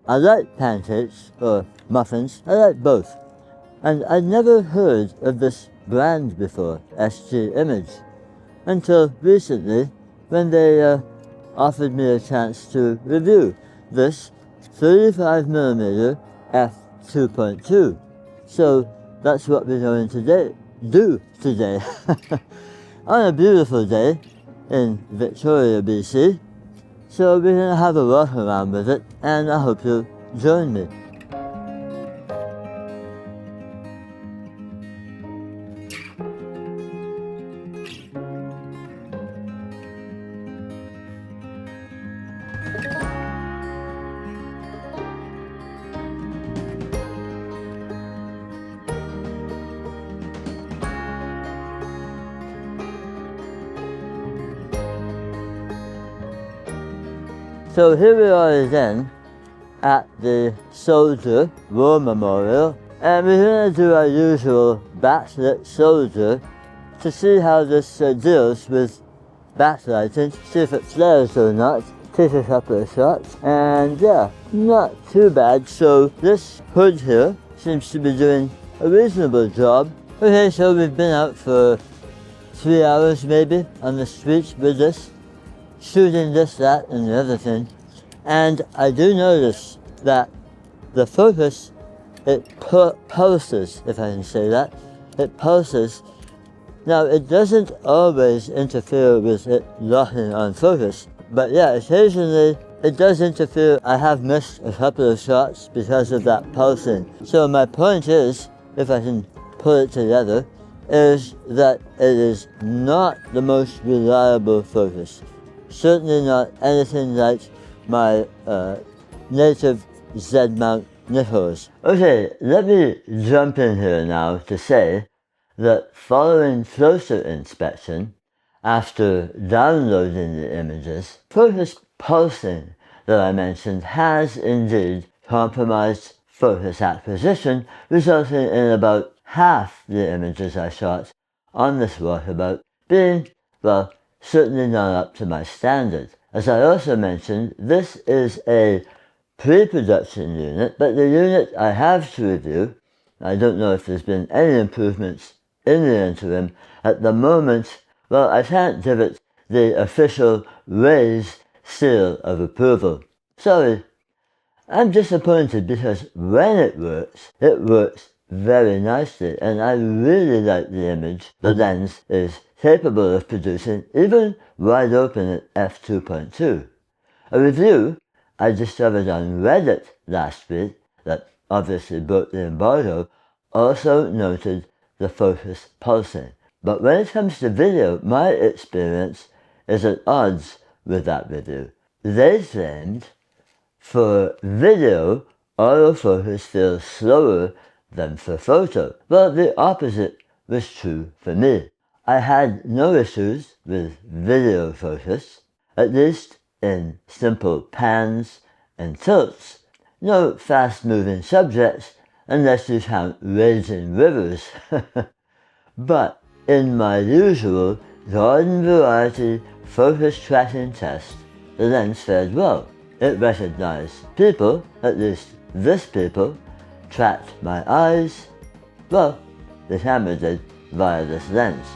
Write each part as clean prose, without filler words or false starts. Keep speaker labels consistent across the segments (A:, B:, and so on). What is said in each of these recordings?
A: I like pancakes or muffins, I like both. And I'd never heard of this brand before, SG Image, until recently when they offered me a chance to review this 35mm f2.2. So that's what we're going to do today. On a beautiful day in Victoria, BC. So we're going to have a walk around with it, and I hope you'll join me. So here we are again at the Soldier War Memorial, and we're going to do our usual backlit soldier to see how this deals with backlighting, see if it flares or not, take a couple of shots, and yeah, not too bad. So this hood here seems to be doing a reasonable job. Okay, so we've been out for 3 hours maybe on the streets with this, shooting this, that, and the other thing. And I do notice that the focus, it pulses, if I can say that. It pulses. Now, it doesn't always interfere with it locking on focus, but yeah, occasionally it does interfere. I have missed a couple of shots because of that pulsing. So my point is, if I can pull it together, is that it is not the most reliable focus. Certainly not anything like my native Z-mount Nikons. Okay, let me jump in here now to say that following closer inspection, after downloading the images, focus pulsing that I mentioned has indeed compromised focus acquisition, resulting in about half the images I shot on this walkabout being, well, certainly not up to my standard. As I also mentioned, this is a pre-production unit, but the unit I have to review, I don't know if there's been any improvements in the interim. At the moment, well, I can't give it the official raised seal of approval. Sorry, I'm disappointed because when it works very nicely, and I really like the image the lens is capable of producing, even wide open at f2.2. A review I discovered on Reddit last week that obviously broke the embargo also noted the focus pulsing. But when it comes to video, my experience is at odds with that review. They claimed for video, autofocus feels slower than for photo. Well, the opposite was true for me. I had no issues with video focus, at least in simple pans and tilts. No fast-moving subjects unless you count raging rivers. But in my usual garden variety focus tracking test, the lens fared well. It recognized people, at least this people, tracked my eyes. Well, the camera did via this lens.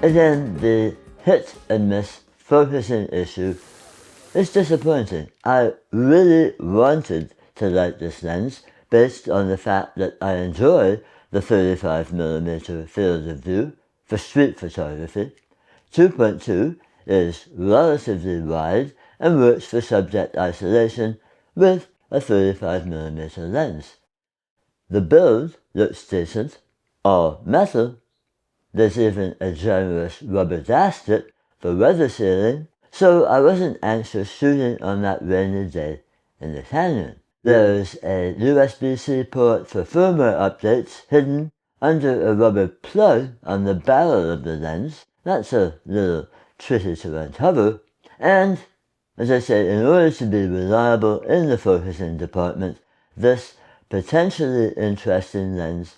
A: Again, the hit and miss focusing issue is disappointing. I really wanted to like this lens based on the fact that I enjoy the 35mm field of view for street photography. 2.2 is relatively wide and works for subject isolation with a 35mm lens. The build looks decent, all metal. There's even a generous rubber gasket for weather sealing, so I wasn't anxious shooting on that rainy day in the canyon. There's a USB-C port for firmware updates hidden under a rubber plug on the barrel of the lens. That's a little tricky to uncover. And, as I say, in order to be reliable in the focusing department, this potentially interesting lens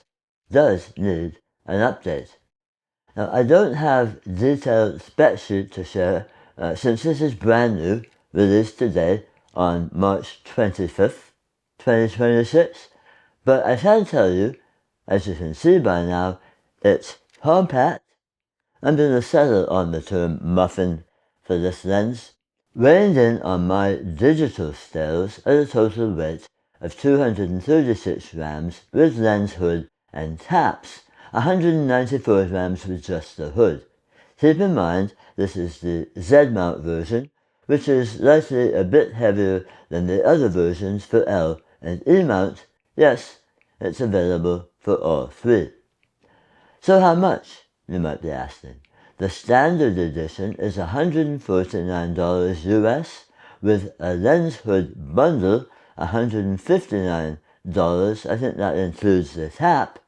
A: does need an update. Now, I don't have detailed spec sheet to share since this is brand new, released today on March 25th, 2026, but I can tell you, as you can see by now, it's compact. I'm going to settle on the term muffin for this lens, reined in on my digital scales at a total weight of 236 grams with lens hood and taps, 194 grams with just the hood. Keep in mind this is the Z mount version, which is likely a bit heavier than the other versions for L and E mount. Yes, it's available for all three. So how much, you might be asking? The standard edition is $149 US, with a lens hood bundle $159. I think that includes the tap.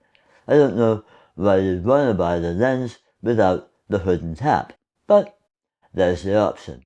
A: I don't know why you'd want to buy the lens without the hood and tap, but there's the option.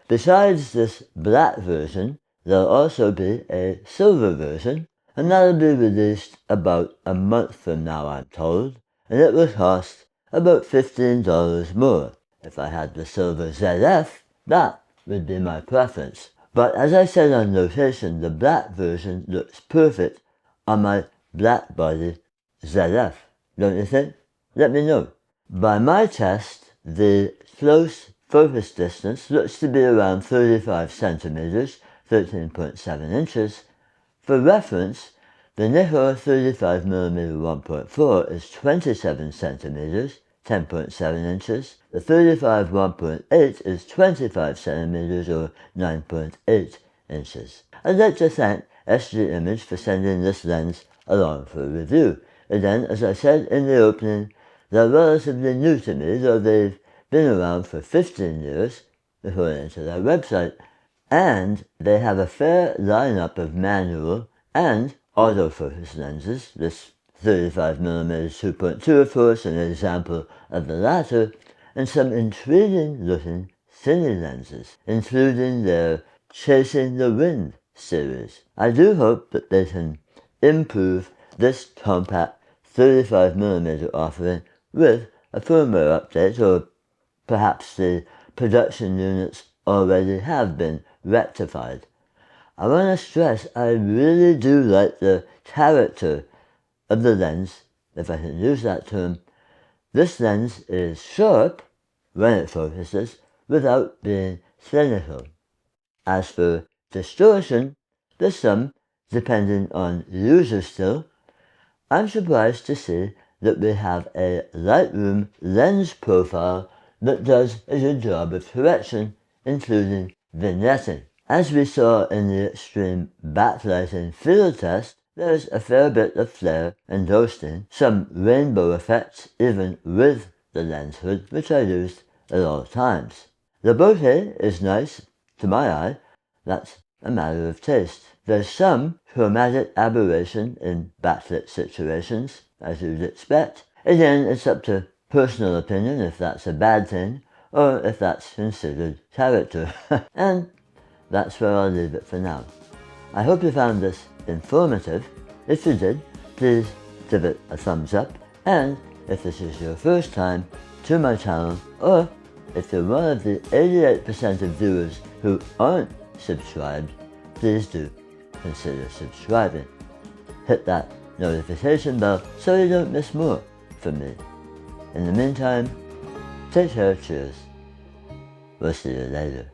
A: Besides this black version, there'll also be a silver version, and that'll be released about a month from now, I'm told, and it will cost about $15 more. If I had the silver ZF, that would be my preference. But as I said on location, the black version looks perfect on my black body ZF, don't you think? Let me know. By my test, the close focus distance looks to be around 35 centimeters, 13.7 inches. For reference, the Nikon 35mm 1.4 is 27 centimeters, 10.7 inches. The 35 1.8 is 25 centimeters or 9.8 inches. I'd like to thank SG Image for sending this lens along for a review. Again, as I said in the opening, they're relatively new to me, though they've been around for 15 years, according to their website, and they have a fair lineup of manual and autofocus lenses. This 35mm 2.2, of course, an example of the latter, and some intriguing looking cine lenses, including their Chasing the Wind series. I do hope that they can improve this compact 35mm offering with a firmware update, or perhaps the production units already have been rectified. I want to stress I really do like the character of the lens, if I can use that term. This lens is sharp when it focuses without being clinical. As for distortion, there's some, depending on user still. I'm surprised to see that we have a Lightroom lens profile that does a good job of correction, including vignetting. As we saw in the extreme backlighting field test, there's a fair bit of flare and ghosting, some rainbow effects even with the lens hood, which I used at all times. The bokeh is nice to my eye, that's a matter of taste. There's some chromatic aberration in backlit situations, as you'd expect. Again, it's up to personal opinion if that's a bad thing, or if that's considered character. And that's where I'll leave it for now. I hope you found this informative. If you did, please give it a thumbs up, and if this is your first time to my channel, or if you're one of the 88% of viewers who aren't subscribed, please do consider subscribing. Hit that notification bell so you don't miss more from me. In the meantime, take care, cheers. We'll see you later.